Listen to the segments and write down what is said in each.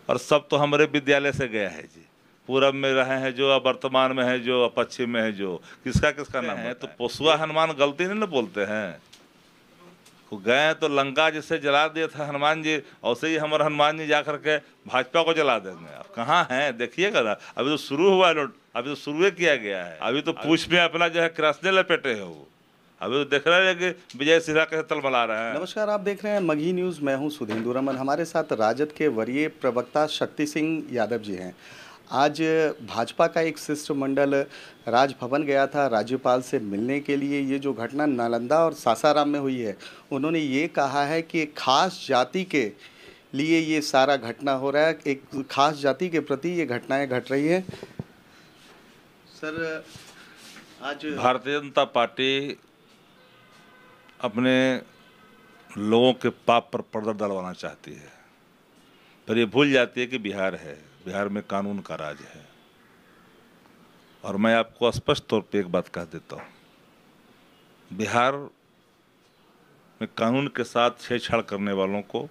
और सब तो हमारे विद्यालय से गया है जी। पूरब में रहे हैं जो, अब वर्तमान में है जो, अब पश्चिम में है जो, किसका किसका नाम है। तो पोसुआ हनुमान गलती नहीं ना बोलते हैं। वो गए तो लंका जिससे जला दिया था हनुमान जी, वैसे ही हमारे हनुमान जी जा करके भाजपा को जला देंगे। अब कहाँ हैं देखिएगा ना, अभी तो शुरू हुआ है, अभी तो शुरू किया गया है। अभी तो पूछ में अपना जो है कृष्ण लपेटे है वो। अभी तो देख रहे हैं कि विजय सिन्हा कैसे तलमला रहे हैं। नमस्कार, आप देख रहे हैं मगही न्यूज़। मैं हूं सुधींदु रमन। हमारे साथ राजद के वरीय प्रवक्ता शक्ति सिंह यादव जी हैं। आज भाजपा का एक शिष्टमंडल राजभवन गया था राज्यपाल से मिलने के लिए। ये जो घटना नालंदा और सासाराम में हुई है, उन्होंने ये कहा है कि खास जाति के लिए ये सारा घटना हो रहा है, एक खास जाति के प्रति ये घटनाएं घट रही है। सर, आज भारतीय जनता पार्टी अपने लोगों के पाप पर पर्दा डलवाना चाहती है, पर ये भूल जाती है कि बिहार है, बिहार में कानून का राज है। और मैं आपको स्पष्ट तौर पे एक बात कह देता हूँ, बिहार में कानून के साथ छेड़छाड़ करने वालों को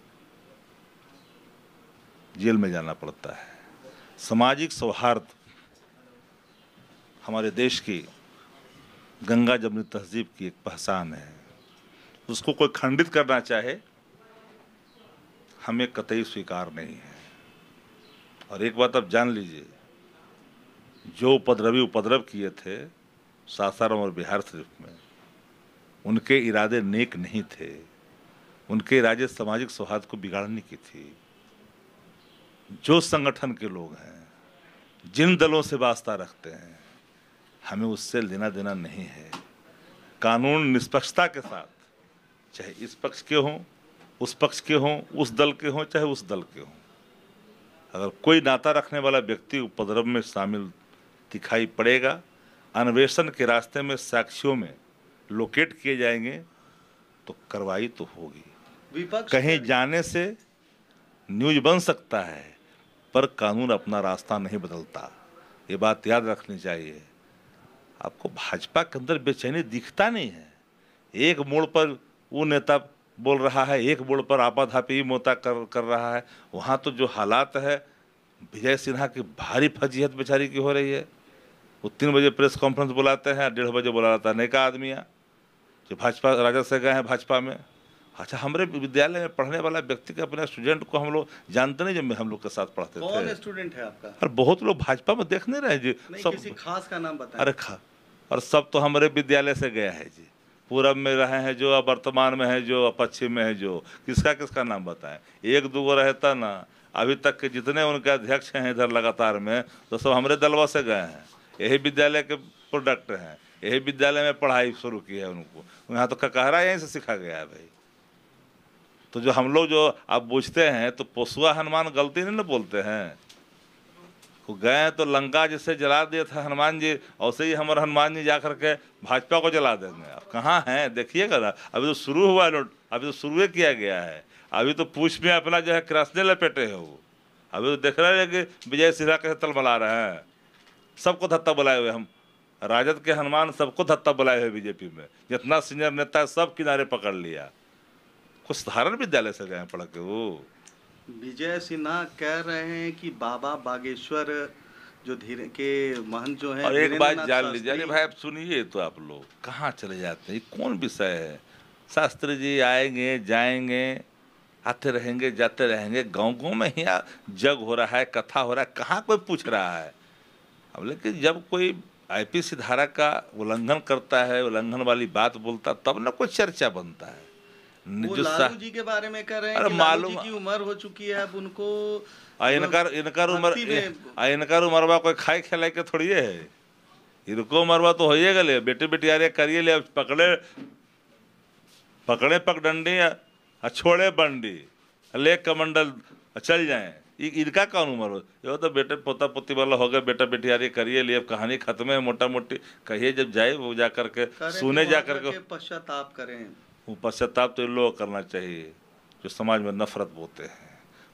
जेल में जाना पड़ता है। सामाजिक सौहार्द हमारे देश की गंगा जमुनी तहजीब की एक पहचान है, उसको कोई खंडित करना चाहे हमें कतई स्वीकार नहीं है। और एक बात आप जान लीजिए, जो उपद्रव किए थे सासाराम और बिहार शरीफ में, उनके इरादे नेक नहीं थे। उनके इरादे सामाजिक सौहार्द को बिगाड़ने की थी। जो संगठन के लोग हैं, जिन दलों से वास्ता रखते हैं, हमें उससे लेना देना नहीं है। कानून निष्पक्षता के साथ, चाहे इस पक्ष के हों, उस पक्ष के हों, उस दल के हों, चाहे उस दल के हों, अगर कोई नाता रखने वाला व्यक्ति उपद्रव में शामिल दिखाई पड़ेगा, अन्वेषण के रास्ते में साक्ष्यों में लोकेट किए जाएंगे तो कार्रवाई तो होगी। विपक्ष कहीं जाने से न्यूज बन सकता है, पर कानून अपना रास्ता नहीं बदलता, ये बात याद रखनी चाहिए। आपको भाजपा के अंदर बेचैनी दिखता नहीं है। एक मोड़ पर वो नेता बोल रहा है, एक मोड़ पर आपाधापी मोता कर रहा है। वहाँ तो जो हालात है, विजय सिन्हा की भारी फजीहत बेचारी की हो रही है। वो 3 बजे प्रेस कॉन्फ्रेंस बुलाते हैं, 1:30 बजे बुला लाता है नयका आदमिया जो भाजपा राजद से गए हैं भाजपा में। अच्छा, हमारे विद्यालय में पढ़ने वाला व्यक्ति के अपने स्टूडेंट को हम लोग जानते नहीं, जब हम लोग के साथ पढ़ते थे। कौन स्टूडेंट है आपका? और बहुत लोग भाजपा में देख नहीं रहे जी, सब किसी खास का नाम बताएं। अरे और सब तो हमारे विद्यालय से गया है जी। पूरब में रहे हैं जो, अब वर्तमान में है जो, अब पश्चिम में है जो, किसका किसका नाम बताएं। एक दूगो रहता ना, अभी तक के जितने उनके अध्यक्ष हैं इधर लगातार में, तो सब हमारे दलवा से गए हैं। यही विद्यालय के प्रोडक्ट हैं, यही विद्यालय में पढ़ाई शुरू की है उनको। यहाँ तो ककहरा यहीं से सीखा गया है भाई। तो जो हम लोग जो आप पूछते हैं, तो पोसुआ हनुमान गलती नहीं ना बोलते हैं। वो गए तो लंका जिससे जला दिया था हनुमान जी, वैसे ही हमारे हनुमान जी जा करके भाजपा को जला देंगे। अब कहाँ हैं देखिएगा ना, अभी तो शुरू हुआ है, अभी तो शुरू किया गया है। अभी तो पूछ में अपना जो है कृष्ण लपेटे है वो। अभी तो देख रहे हैं कि विजय सिन्हा कैसे तलमला रहे हैं। सबको धत्ता बुलाए हुए, हम राजद के हनुमान सबको धत्ता बुलाए हुए बीजेपी में, जितना सीनियर नेता है सब किनारे पकड़ लिया। कुछ साधारण विद्यालय से गए पढ़ के वो। विजय सिन्हा कह रहे हैं कि बाबा बागेश्वर जो धीरे के महंत जो है, और एक बात जान लीजिए, अरे भाई आप सुनिए, तो आप लोग कहाँ चले जाते हैं, कौन विषय है। शास्त्री जी आएंगे जाएंगे, आते रहेंगे जाते रहेंगे, गाँव में ही जग हो रहा है, कथा हो रहा है, कहाँ कोई पूछ रहा है। अब लेकिन जब कोई आईपीसी धारा का उल्लंघन करता है, उल्लंघन वाली बात बोलता, तब ना कोई चर्चा बनता है। वो लालू जी के बारे में कह रहे हैं कि लालू जी की उम्र हो चुकी है, अब उनको इनकर उम्र कोई खाए खिलाई के थोड़ी है। इनको उम्र तो हो गए, बेटे बेटियारे करिए ले, पकड़े पगडंडी छोड़े बंडी ले कमंडल चल जाए। इनका कौन उम्र हो, ये तो बेटे पोता पोती वाला हो गए, बेटा बेटियारी करिए लिए, अब कहानी खत्म है मोटा मोटी। कहिए जब जाए वो जा करके सुने, जा करके पश्चाताप करें। वो पश्चाताप तो इन लोगों को करना चाहिए जो समाज में नफरत बोते हैं।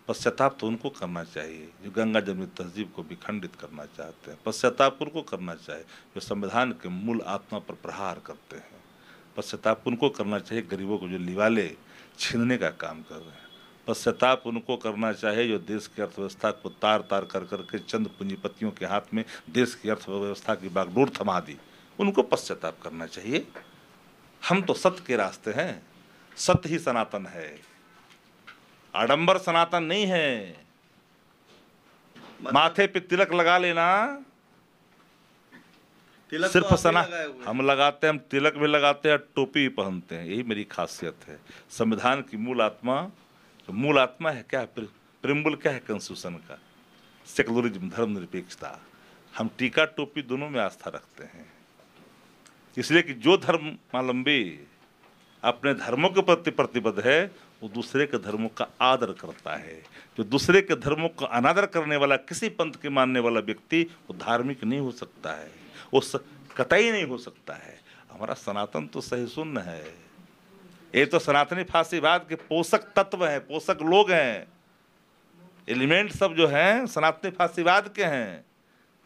पश्चाताप तो उनको करना चाहिए जो गंगा जमुनी तहजीब को भी खंडित करना चाहते हैं। पश्चाताप उनको करना चाहिए जो संविधान के मूल आत्मा पर प्रहार करते हैं। पश्चाताप उनको करना चाहिए गरीबों को जो लिवाले छीनने का काम कर रहे हैं। पश्चाताप उनको करना चाहिए जो देश की अर्थव्यवस्था को तार तार कर करके चंद पूंजीपतियों के हाथ में देश की अर्थव्यवस्था की बागडोर थमा दी। उनको पश्चाताप करना चाहिए। हम तो सत्य के रास्ते हैं, सत्य ही सनातन है, आडंबर सनातन नहीं है। माथे पे तिलक लगा लेना, तिलक सिर्फ तो आप भी सना लगाए हुए हैं। हम लगाते हैं, हम तिलक भी लगाते हैं, टोपी भी पहनते हैं, यही मेरी खासियत है। संविधान की मूल आत्मा, जो मूल आत्मा है क्या है, प्रिम्बल क्या है कॉन्स्टिट्यूशन का, सेकुलरिज्म, धर्मनिरपेक्षता। हम टीका टोपी दोनों में आस्था रखते हैं, इसलिए कि जो धर्मावलंबी अपने धर्मों के प्रति प्रतिबद्ध है वो दूसरे के धर्मों का आदर करता है। जो दूसरे के धर्मों का अनादर करने वाला, किसी पंथ के मानने वाला व्यक्ति, वो धार्मिक नहीं हो सकता है, वो कतई नहीं हो सकता है। हमारा सनातन तो सही शून्य है। ये तो सनातनी फांसीवाद के पोषक तत्व हैं, पोषक लोग हैं, एलिमेंट सब जो हैं सनातनी फांसीवाद के हैं।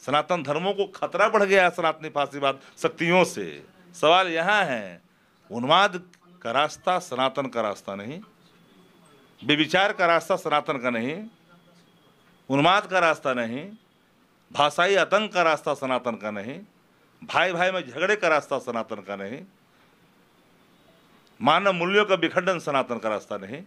सनातन धर्मों को खतरा बढ़ गया है सनातनी फांसीवाद शक्तियों से। सवाल यहाँ है, उन्माद का रास्ता सनातन का रास्ता नहीं, व्यभिचार का रास्ता सनातन का नहीं, उन्माद का रास्ता नहीं, भाषाई आतंक का रास्ता सनातन का नहीं, भाई भाई में झगड़े का रास्ता सनातन का नहीं, मानव मूल्यों का विखंडन सनातन का रास्ता नहीं।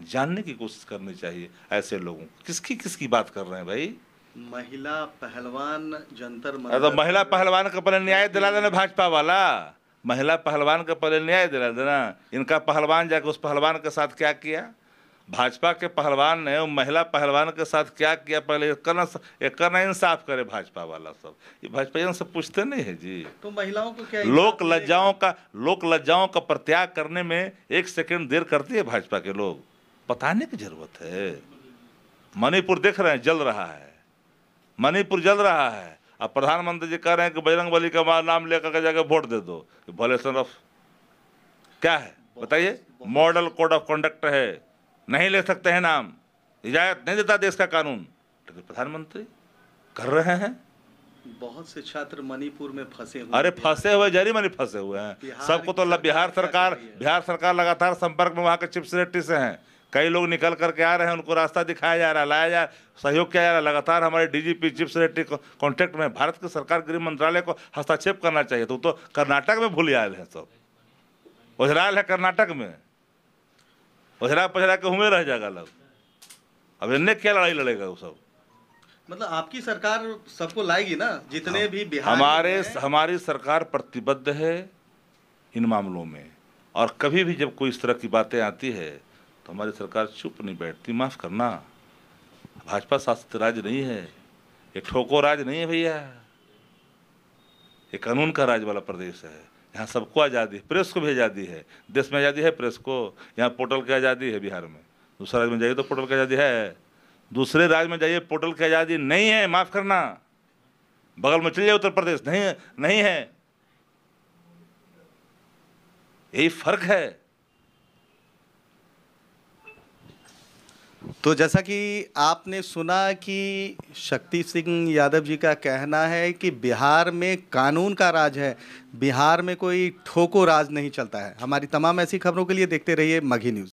जानने की कोशिश करनी चाहिए ऐसे लोगों को। किसकी बात कर रहे हैं भाई? महिला पहलवान जंतर तो मंतर, महिला पहलवान का पहले न्याय दिला देना भाजपा वाला, महिला पहलवान का पहले न्याय दिला देना। इनका पहलवान जाकर उस पहलवान के साथ क्या किया, भाजपा के पहलवान ने वो महिला पहलवान के साथ क्या किया, पहले करना इंसाफ करे भाजपा वाला सब। ये भाजपा सब पूछते नहीं है जी। तो महिलाओं को क्या लोक लज्जाओं का परित्याग करने में एक सेकंड देर करती है भाजपा के लोग। बताने की जरूरत है। मणिपुर देख रहे हैं जल रहा है, मणिपुर जल रहा है। अब प्रधानमंत्री जी कह रहे हैं कि बजरंगबली का नाम लेकर के जाकर वोट दे दो। भले सन ऑफ क्या है बताइए, मॉडल कोड ऑफ कंडक्ट है, नहीं ले सकते हैं नाम, इजाजत नहीं देता देश का कानून, लेकिन प्रधानमंत्री कर रहे हैं। बहुत से छात्र मणिपुर में फंसे हुए, अरे फंसे हुए जरी मनी फंसे हुए हैं सबको। तो बिहार सरकार लगातार संपर्क में वहाँ के चीफ सेक्रेटरी से हैं। कई लोग निकल करके आ रहे हैं, उनको रास्ता दिखाया जा रहा है, लाया जा रहा है, सहयोग किया जा रहा है। लगातार हमारे डीजीपी चीफ सेक्रेटरी कॉन्टेक्ट में। भारत की सरकार गृह मंत्रालय को हस्तक्षेप करना चाहिए। तो कर्नाटक में भूल आए हैं सब, ओझराल है कर्नाटक में, ओझरा पझरा के हुए रह जाएगा लोग। अब इन्हें क्या लड़ाई लड़ेगा वो सब। मतलब आपकी सरकार सबको लाएगी ना, जितने भी बिहार हमारी सरकार प्रतिबद्ध है इन मामलों में। और कभी भी जब कोई इस तरह की बातें आती है तो हमारी सरकार चुप नहीं बैठती। माफ़ करना, भाजपा शासित राज्य नहीं है, ये ठोको राज नहीं है भैया, ये कानून का राज वाला प्रदेश है। यहाँ सबको आज़ादी है, प्रेस को भी आज़ादी है, देश में आज़ादी है प्रेस को। यहाँ पोर्टल की आज़ादी है बिहार में, दूसरे राज्य में जाइए तो पोर्टल की आज़ादी है, दूसरे राज्य में जाइए पोर्टल की आज़ादी नहीं है। माफ़ करना, बगल में चलिए उत्तर प्रदेश, नहीं है। यही फर्क है। तो जैसा कि आपने सुना कि शक्ति सिंह यादव जी का कहना है कि बिहार में कानून का राज है, बिहार में कोई ठोको राज नहीं चलता है। हमारी तमाम ऐसी खबरों के लिए देखते रहिए मघी न्यूज़।